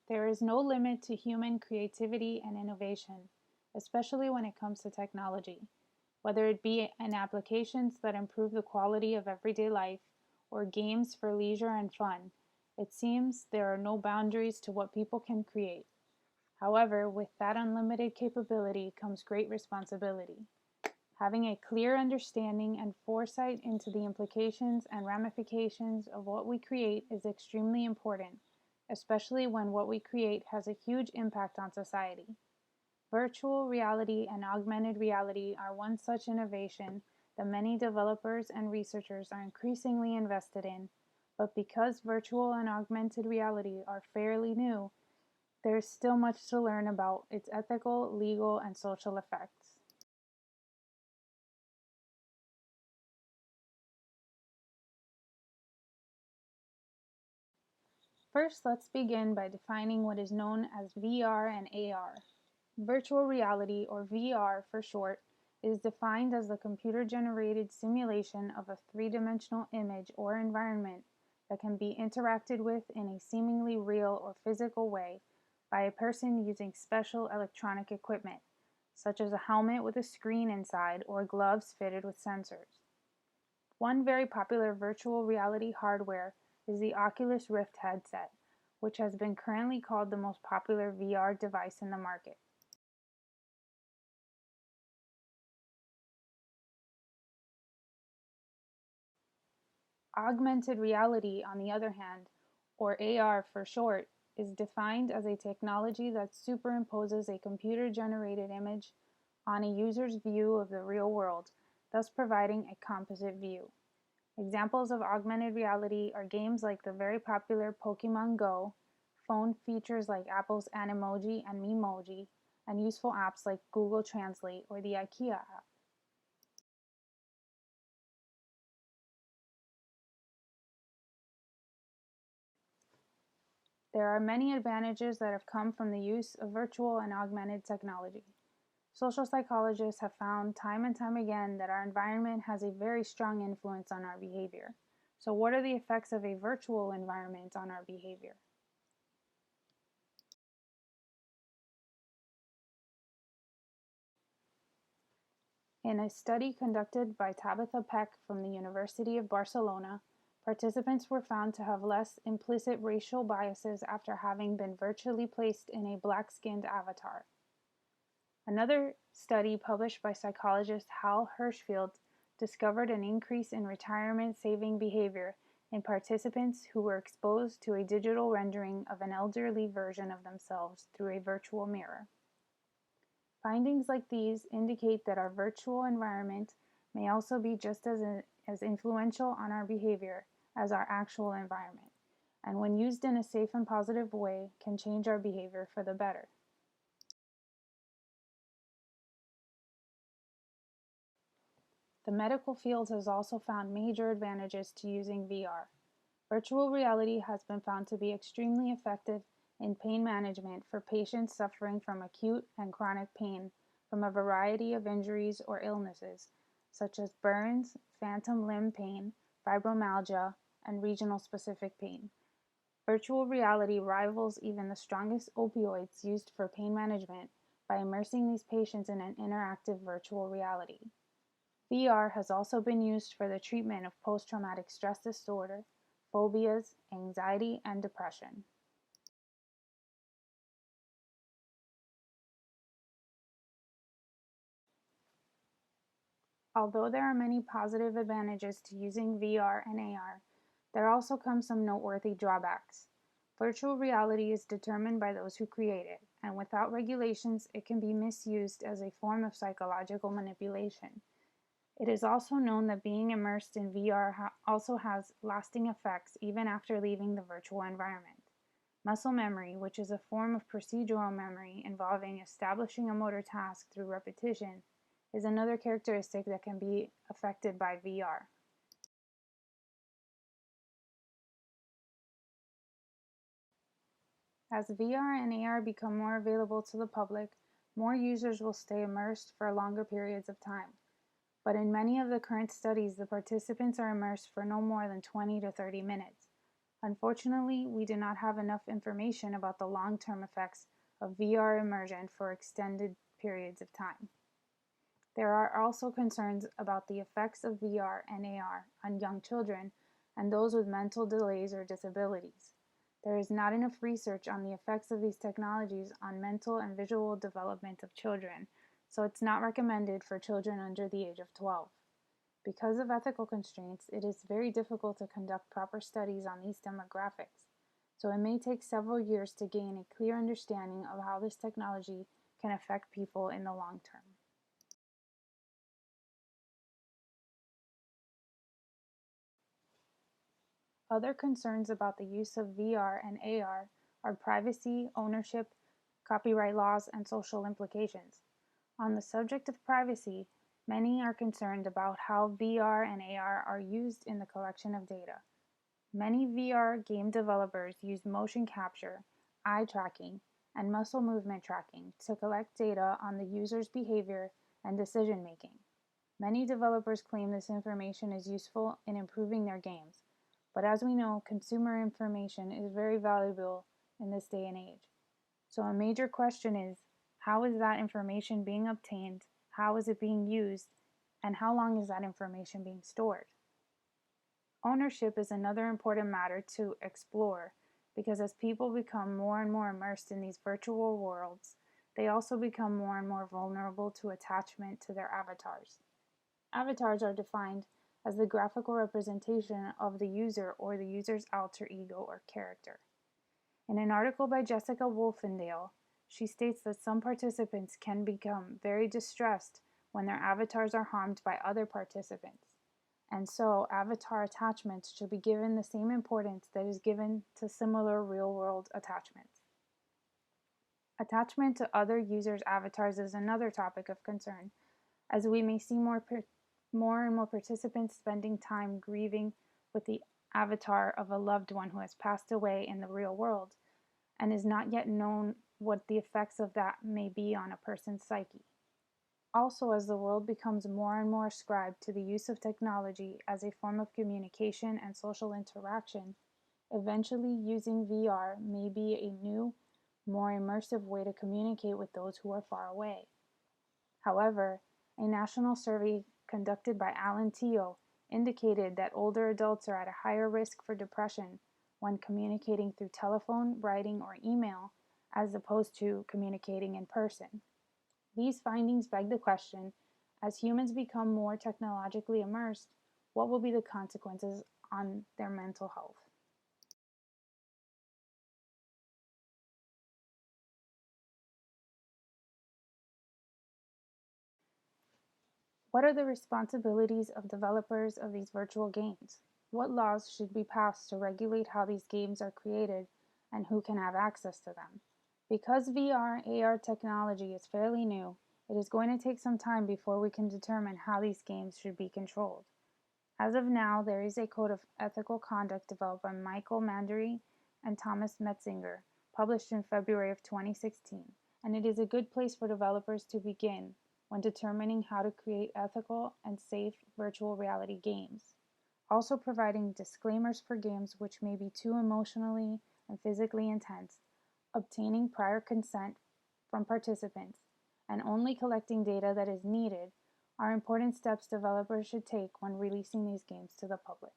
There is no limit to human creativity and innovation, especially when it comes to technology, whether it be in applications that improve the quality of everyday life or games for leisure and fun. It seems there are no boundaries to what people can create. However, with that unlimited capability comes great responsibility. Having a clear understanding and foresight into the implications and ramifications of what we create is extremely important, especially when what we create has a huge impact on society. Virtual reality and augmented reality are one such innovation that many developers and researchers are increasingly invested in, but because virtual and augmented reality are fairly new, there is still much to learn about its ethical, legal, and social effects. First, let's begin by defining what is known as VR and AR. Virtual reality, or VR for short, is defined as the computer-generated simulation of a three-dimensional image or environment that can be interacted with in a seemingly real or physical way by a person using special electronic equipment, such as a helmet with a screen inside or gloves fitted with sensors. One very popular virtual reality hardware is the Oculus Rift headset, which has been currently called the most popular VR device in the market. Augmented reality, on the other hand, or AR for short, is defined as a technology that superimposes a computer-generated image on a user's view of the real world, thus providing a composite view. Examples of augmented reality are games like the very popular Pokemon Go, phone features like Apple's Animoji and Memoji, and useful apps like Google Translate or the IKEA app. There are many advantages that have come from the use of virtual and augmented technology. Social psychologists have found time and time again that our environment has a very strong influence on our behavior. So, what are the effects of a virtual environment on our behavior? In a study conducted by Tabitha Peck from the University of Barcelona, participants were found to have less implicit racial biases after having been virtually placed in a black-skinned avatar. Another study published by psychologist Hal Hershfield discovered an increase in retirement saving behavior in participants who were exposed to a digital rendering of an elderly version of themselves through a virtual mirror. Findings like these indicate that our virtual environment may also be just as influential on our behavior as our actual environment, and when used in a safe and positive way, can change our behavior for the better. The medical field has also found major advantages to using VR. Virtual reality has been found to be extremely effective in pain management for patients suffering from acute and chronic pain from a variety of injuries or illnesses, such as burns, phantom limb pain, fibromyalgia, and regional specific pain. Virtual reality rivals even the strongest opioids used for pain management by immersing these patients in an interactive virtual reality. VR has also been used for the treatment of post-traumatic stress disorder, phobias, anxiety, and depression. Although there are many positive advantages to using VR and AR, there also come some noteworthy drawbacks. Virtual reality is determined by those who create it, and without regulations, it can be misused as a form of psychological manipulation. It is also known that being immersed in VR also has lasting effects even after leaving the virtual environment. Muscle memory, which is a form of procedural memory involving establishing a motor task through repetition, is another characteristic that can be affected by VR. As VR and AR become more available to the public, more users will stay immersed for longer periods of time. But in many of the current studies, the participants are immersed for no more than 20 to 30 minutes. Unfortunately, we do not have enough information about the long-term effects of VR immersion for extended periods of time. There are also concerns about the effects of VR and AR on young children and those with mental delays or disabilities. There is not enough research on the effects of these technologies on mental and visual development of children, so it's not recommended for children under the age of 12. Because of ethical constraints, it is very difficult to conduct proper studies on these demographics, so it may take several years to gain a clear understanding of how this technology can affect people in the long term. Other concerns about the use of VR and AR are privacy, ownership, copyright laws, and social implications. On the subject of privacy, many are concerned about how VR and AR are used in the collection of data. Many VR game developers use motion capture, eye tracking, and muscle movement tracking to collect data on the user's behavior and decision making. Many developers claim this information is useful in improving their games, but as we know, consumer information is very valuable in this day and age. So a major question is, how is that information being obtained? How is it being used? And how long is that information being stored? Ownership is another important matter to explore because as people become more and more immersed in these virtual worlds, they also become more and more vulnerable to attachment to their avatars. Avatars are defined as the graphical representation of the user or the user's alter ego or character. In an article by Jessica Wolfendale, she states that some participants can become very distressed when their avatars are harmed by other participants, and so avatar attachments should be given the same importance that is given to similar real-world attachments. Attachment to other users' avatars is another topic of concern, as we may see more and more participants spending time grieving with the avatar of a loved one who has passed away in the real world, and is not yet known what the effects of that may be on a person's psyche. Also, as the world becomes more and more ascribed to the use of technology as a form of communication and social interaction, eventually using VR may be a new, more immersive way to communicate with those who are far away. However, a national survey conducted by Alan Teo indicated that older adults are at a higher risk for depression when communicating through telephone, writing, or email as opposed to communicating in person. These findings beg the question, as humans become more technologically immersed, what will be the consequences on their mental health? What are the responsibilities of developers of these virtual games? What laws should be passed to regulate how these games are created and who can have access to them? Because VR AR technology is fairly new, it is going to take some time before we can determine how these games should be controlled. As of now, there is a code of ethical conduct developed by Michael Mandery and Thomas Metzinger, published in February of 2016, and it is a good place for developers to begin when determining how to create ethical and safe virtual reality games. Also providing disclaimers for games which may be too emotionally and physically intense, obtaining prior consent from participants, and only collecting data that is needed are important steps developers should take when releasing these games to the public.